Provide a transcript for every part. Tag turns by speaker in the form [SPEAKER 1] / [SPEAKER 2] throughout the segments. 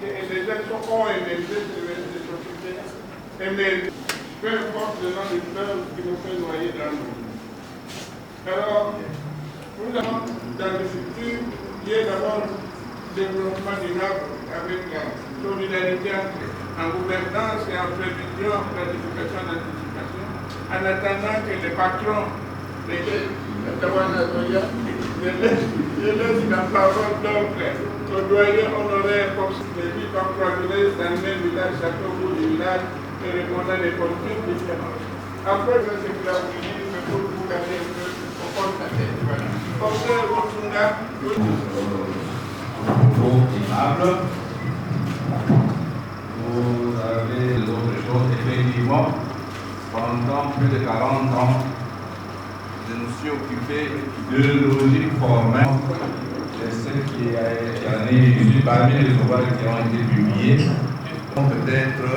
[SPEAKER 1] et les gens ont aimé les sociétés, aimé, peu importe le nom du fleuve qui nous fait noyer dans l'eau. Alors, nous avons dans le futur, il y a d'abord le développement durable avec la solidarité en gouvernance et en prévision, planification, anticipation, en attendant que les patrons, les laissent la parole donc au doyen honoraire comme celui comme provenait dans le même village, château bout du village, et répondant des politiques différentes. Après, je sais que la politique, mais pour vous garder un peu au fond de la tête. Voilà. Professeur Rotunda,
[SPEAKER 2] propos aimable. Vous avez d'autres choses. Effectivement, pendant plus de 40 ans, je me suis occupé de logique formelle. C'est ce qui en est parmi les ouvrages qui ont été publiés. On peut peut-être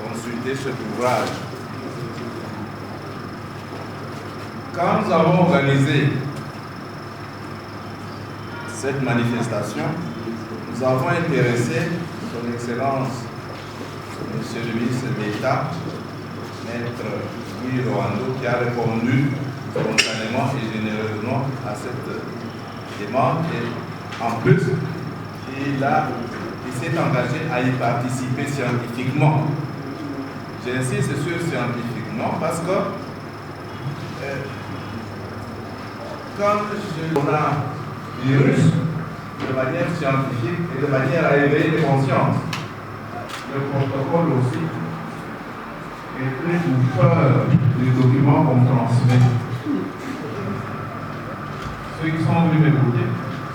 [SPEAKER 2] consulter cet ouvrage. Quand nous avons organisé cette manifestation, nous avons intéressé son Excellence, Monsieur le ministre d'État, Maître Louis Rwando, qui a répondu spontanément et généreusement à cette demande. Et en plus, il s'est engagé à y participer scientifiquement. J'insiste sur scientifiquement parce que quand on a virus, de manière scientifique et de manière à éveiller les consciences, le protocole aussi est très peur des documents qu'on transmet. Ceux qui sont venus m'écouter,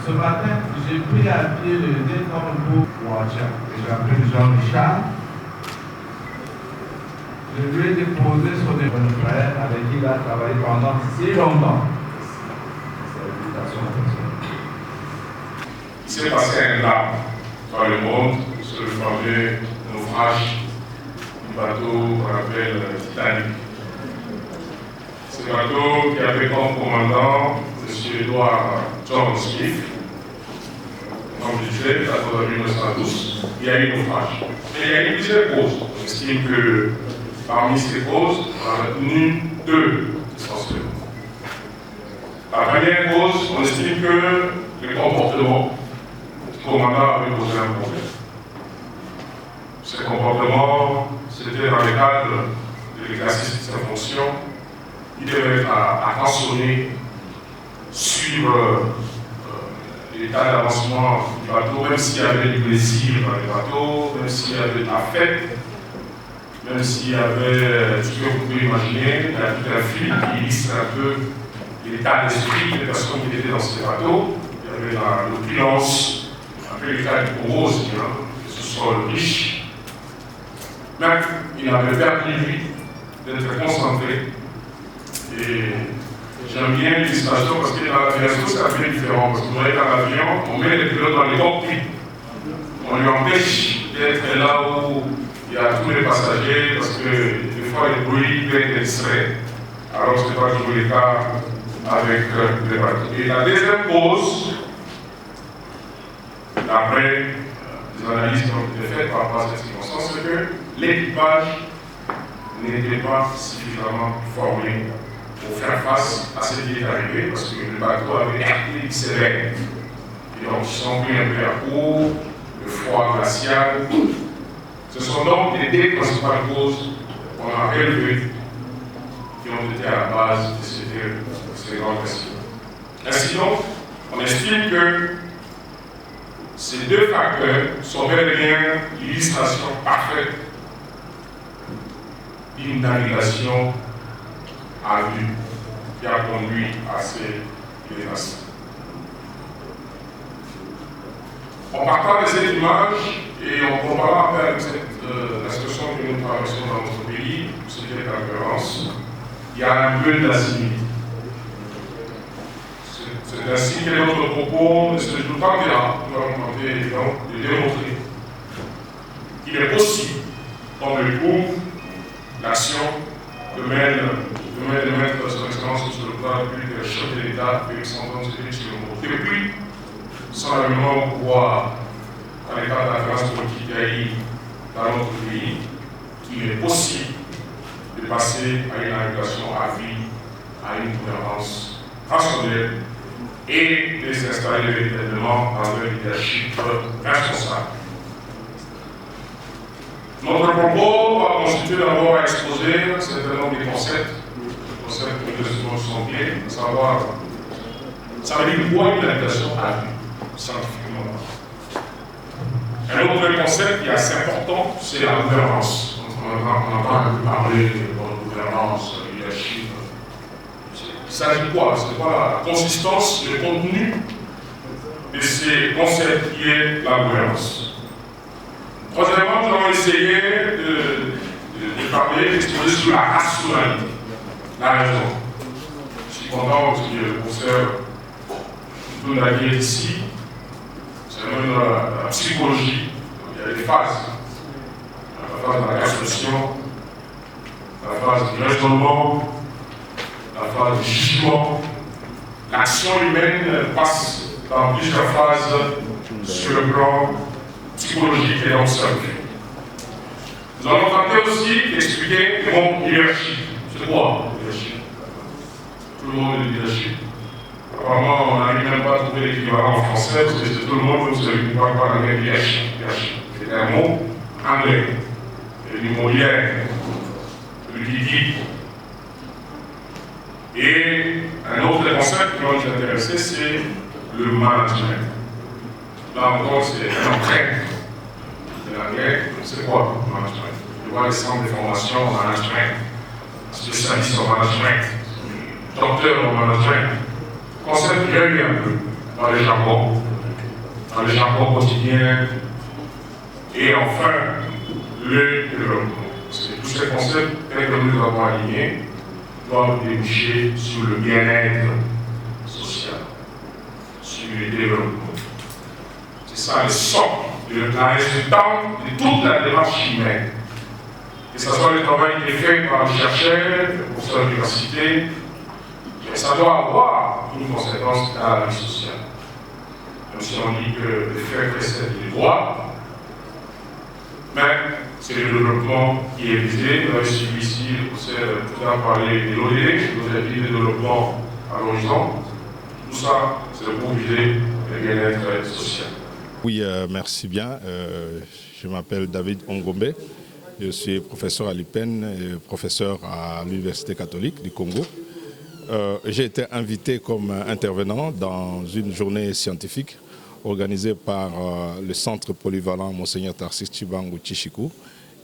[SPEAKER 2] ce matin, j'ai pris à pied le détente pour Ouacha, et j'ai appelé Jean-Richard. Je lui ai déposé son frère avec qui il a travaillé pendant si longtemps.
[SPEAKER 3] Il s'est passé un drame dans le monde sur le fameux naufrage du bateau qu'on appelle Titanic. Ce bateau qui avait comme commandant M. Edward John Smith, comme je disais, 1912, il y a eu naufrage. Et il y a eu plusieurs causes. On estime que parmi ces causes, on a retenu deux essentiellement. La première cause, on estime que le comportement du commandant avait posé un problème. Ce comportement, c'était dans le cadre de l'exercice de sa fonction. Il devait être attentionné, suivre l'état d'avancement du bateau, même s'il y avait du plaisir dans le bateau, même s'il y avait de la fête, même s'il y avait tout ce que vous pouvez imaginer, il y a tout un film qui illustre un peu l'état d'esprit des personnes qui étaient dans ce bateau. Il y avait l'opulence, un peu l'état du rose, que ce soit le riche. Mais il avait perdu lui d'être concentré. Et j'aime bien l'illustration parce que dans l'aviation, c'est un peu différent. Parce que vous voyez, dans l'avion, on met les pilotes dans les cockpits. On lui empêche d'être là où il y a tous les passagers parce que des fois, le bruit peut être distrait. Alors, ce n'est pas toujours le cas avec les bateaux. Et la deuxième cause, d'après les analyses qui ont été faites par rapport à cette circonstance, c'est que l'équipage n'était pas suffisamment formé pour faire face à ce qui est arrivé, parce que le bateau avait heurté sévère. Et donc, ils sont pris un peu à court, le froid glacial. Ce sont donc les deux principales causes qu'on a relevées qui ont été à la base de ces grands incidents. Ainsi donc, on estime que ces deux facteurs sont bel et bien l'illustration parfaite d'une navigation à vue qui a conduit à ces événements. En partant de cette image et en comparant avec la situation que nous traversons dans notre pays, ce qui est l'occurrence, il y a un peu d'asimilitude. C'est ainsi que notre propos ne se joue pas bien, nous allons tenter de démontrer qu'il est possible, comme le prouve l'action de mettre son excellence sur le plan public de chef de l'État, Félix Antoine Tshisekedi Tshilombo. Depuis son avènement au pouvoir en les cas d'influence politique dans notre pays, qu'il est possible de passer à une invitation à vie, à une gouvernance rationnelle et de s'installer véritablement dans un leadership responsable. Notre propos va constituer d'abord à exposer un certain nombre de concepts que nous sommes bien, à savoir, ça veut dire quoi une invitation à vie, scientifiquement. Un autre concept qui est assez important, c'est la gouvernance. On entend parler de gouvernance, leadership. Il s'agit de quoi? C'est quoi la consistance, le contenu de ces concepts qui est la gouvernance. Troisièmement, nous allons essayer de parler, d'exposer sur la rationalité, la raison. Je suis content parce que le professeur Toundagué est ici. C'est même la psychologie. Il y a des phases. La phase de la réflexion, la phase du raisonnement, la phase du jugement. L'action humaine passe dans plusieurs phases sur le plan psychologique et donc scientifique. Nous allons tenter aussi d'expliquer le mot leadership. C'est quoi le leadership? Tout le monde est leadership. Apparemment, on n'arrive même pas à trouver l'équivalent en français, parce que c'est tout le monde, vous savez, qui ne parle pas l'anglais leadership. C'est un mot anglais. C'est du mot leader, celui qui guide. Et un autre concept qui va nous intéresser, c'est le management. Là encore, c'est un entraînement. C'est l'anglais, c'est quoi le management? Je vois les centres de formation en management, spécialiste en management, docteur en management. Concept qui revient un peu dans le jargon quotidien. Et enfin, le développement. Parce que tous ces concepts, tels que nous les avons alignés, doivent déboucher sur le bien-être social, sur le développement. C'est ça le socle, la résultante de toute la démarche humaine. Que ce soit le travail qui est fait par les chercheurs, les professeurs d'université, ça doit avoir une conséquence à la vie sociale. Même si on dit que les faits précèdent les droits, mais c'est le développement qui est visé. Vous avez suivi ici, le professeur tout à parler de l'ODD, nos activités de développement à l'horizon. Tout ça, c'est pour viser le bien-être social.
[SPEAKER 4] Oui, merci bien. Je m'appelle David Ongombe. Je suis professeur à l'UPEN et professeur à l'Université catholique du Congo. J'ai été invité comme intervenant dans une journée scientifique organisée par le centre polyvalent Monseigneur Tarcisse Tshibangou Tshishiko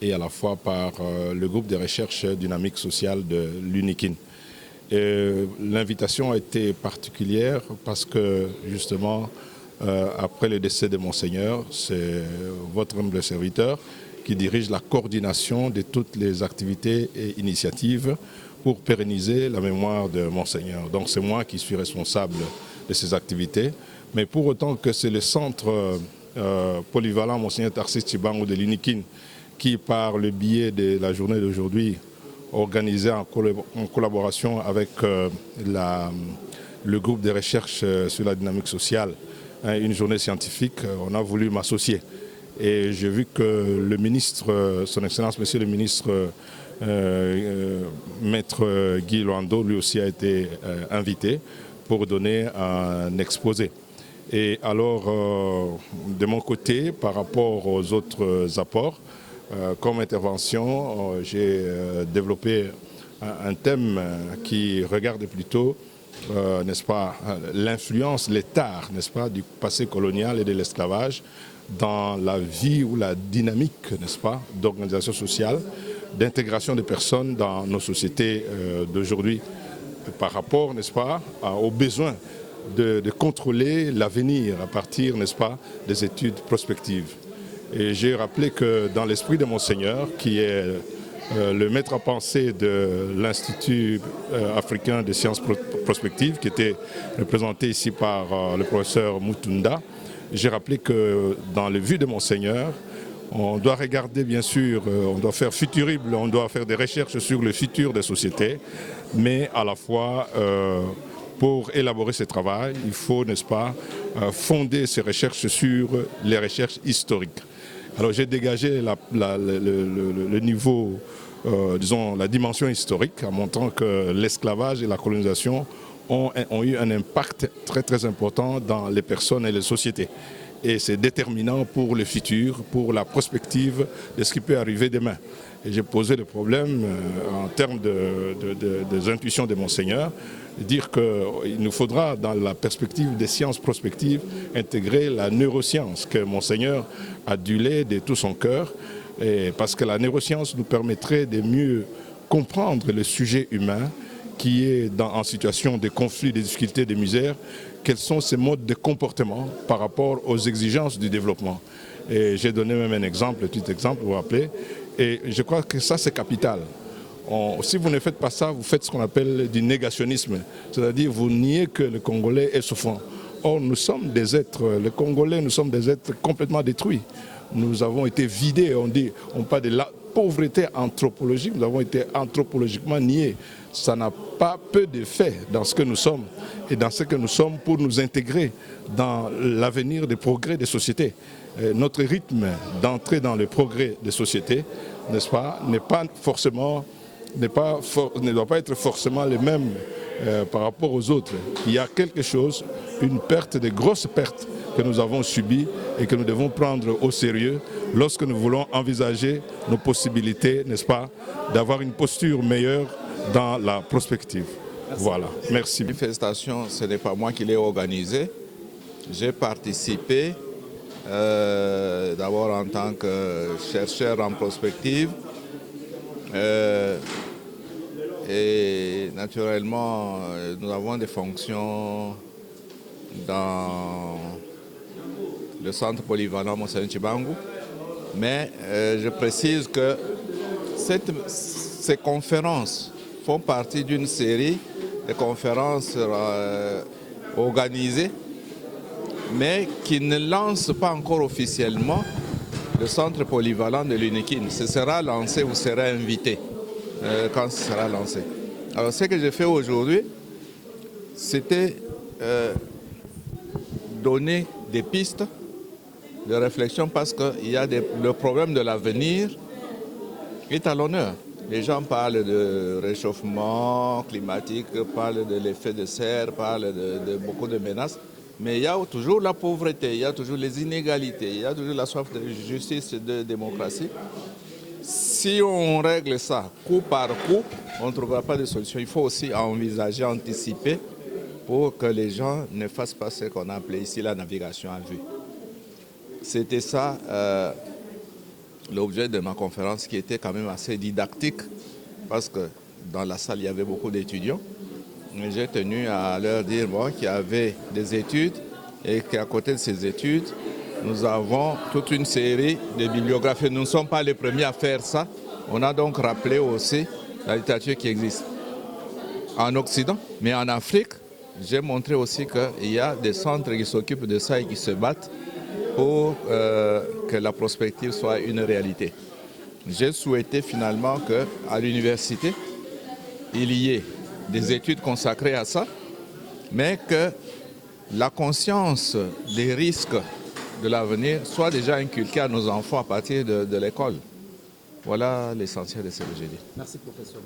[SPEAKER 4] et à la fois par le groupe de recherche dynamique sociale de l'UNIKIN. L'invitation a été particulière parce que justement, après le décès de Monseigneur, c'est votre humble serviteur qui dirige la coordination de toutes les activités et initiatives pour pérenniser la mémoire de Monseigneur. Donc c'est moi qui suis responsable de ces activités, mais pour autant que c'est le centre polyvalent Monseigneur Tarcisse Tshibangou de l'UNIKIN qui, par le biais de la journée d'aujourd'hui, organisée en collaboration avec le groupe de recherche sur la dynamique sociale, une journée scientifique, on a voulu m'associer. Et j'ai vu que le ministre, son Excellence, Monsieur le ministre, Maître Guy Loando, lui aussi a été invité pour donner un exposé. Et alors, de mon côté, par rapport aux autres apports, comme intervention, j'ai développé un thème qui regarde plutôt, n'est-ce pas, l'influence, les tares, n'est-ce pas, du passé colonial et de l'esclavage dans la vie ou la dynamique, n'est-ce pas, d'organisation sociale, d'intégration des personnes dans nos sociétés d'aujourd'hui par rapport, n'est-ce pas, aux besoins de contrôler l'avenir à partir, n'est-ce pas, des études prospectives. Et j'ai rappelé que dans l'esprit de Monseigneur, qui est le maître à penser de l'Institut africain des sciences prospectives, qui était représenté ici par le professeur Mutunda, j'ai rappelé que dans les vues de Monseigneur, on doit regarder bien sûr, on doit faire futurible, on doit faire des recherches sur le futur des sociétés, mais à la fois, pour élaborer ce travail, il faut, n'est-ce pas, fonder ses recherches sur les recherches historiques. Alors j'ai dégagé le niveau, disons la dimension historique en montrant que l'esclavage et la colonisation ont eu un impact très important dans les personnes et les sociétés. Et c'est déterminant pour le futur, pour la prospective de ce qui peut arriver demain. Et j'ai posé le problème en termes des intuitions de Monseigneur, dire qu'il nous faudra, dans la perspective des sciences prospectives, intégrer la neuroscience que Monseigneur adulait de tout son cœur, parce que la neuroscience nous permettrait de mieux comprendre le sujet humain qui est en situation de conflit, de difficultés, de misère, quels sont ces modes de comportement par rapport aux exigences du développement. Et j'ai donné même un exemple, un petit exemple, vous vous rappelez, et je crois que ça c'est capital. Si vous ne faites pas ça, vous faites ce qu'on appelle du négationnisme, c'est-à-dire vous niez que le Congolais est souffrant. Or nous sommes des êtres, les Congolais, nous sommes des êtres complètement détruits. Nous avons été vidés, on parle de la pauvreté anthropologique, nous avons été anthropologiquement niés. Ça n'a pas peu d'effet dans ce que nous sommes et dans ce que nous sommes pour nous intégrer dans l'avenir des progrès des sociétés. Notre rythme d'entrer dans le progrès des sociétés, n'est-ce pas, ne doit pas être forcément le même par rapport aux autres. Il y a quelque chose, une perte, de grosses pertes que nous avons subies et que nous devons prendre au sérieux lorsque nous voulons envisager nos possibilités, n'est-ce pas, d'avoir une posture meilleure dans la prospective. Voilà, merci.
[SPEAKER 2] La manifestation, ce n'est pas moi qui l'ai organisée. J'ai participé d'abord en tant que chercheur en prospective et naturellement nous avons des fonctions dans le centre polyvalent Monseigneur Tshibangou, mais je précise que ces conférences font partie d'une série de conférences organisées, mais qui ne lancent pas encore officiellement le centre polyvalent de l'UNIKIN. Ce sera lancé, vous serez invité quand ce sera lancé. Alors ce que j'ai fait aujourd'hui, c'était donner des pistes de réflexion parce que le problème de l'avenir est à l'honneur. Les gens parlent de réchauffement climatique, parlent de l'effet de serre, parlent de beaucoup de menaces, mais il y a toujours la pauvreté, il y a toujours les inégalités, il y a toujours la soif de justice et de démocratie. Si on règle ça coup par coup, on ne trouvera pas de solution. Il faut aussi envisager, anticiper pour que les gens ne fassent pas ce qu'on a appelé ici la navigation à vue. C'était ça l'objet de ma conférence, qui était quand même assez didactique parce que dans la salle il y avait beaucoup d'étudiants. J'ai tenu à leur dire qu'il y avait des études et qu'à côté de ces études, nous avons toute une série de bibliographies. Nous ne sommes pas les premiers à faire ça. On a donc rappelé aussi la littérature qui existe en Occident, mais en Afrique. J'ai montré aussi qu'il y a des centres qui s'occupent de ça et qui se battent pour que la prospective soit une réalité. J'ai souhaité finalement qu'à l'université, il y ait des études consacrées à ça, mais que la conscience des risques de l'avenir soit déjà inculquée à nos enfants à partir de l'école. Voilà l'essentiel de ce que j'ai dit.
[SPEAKER 5] Merci, professeur.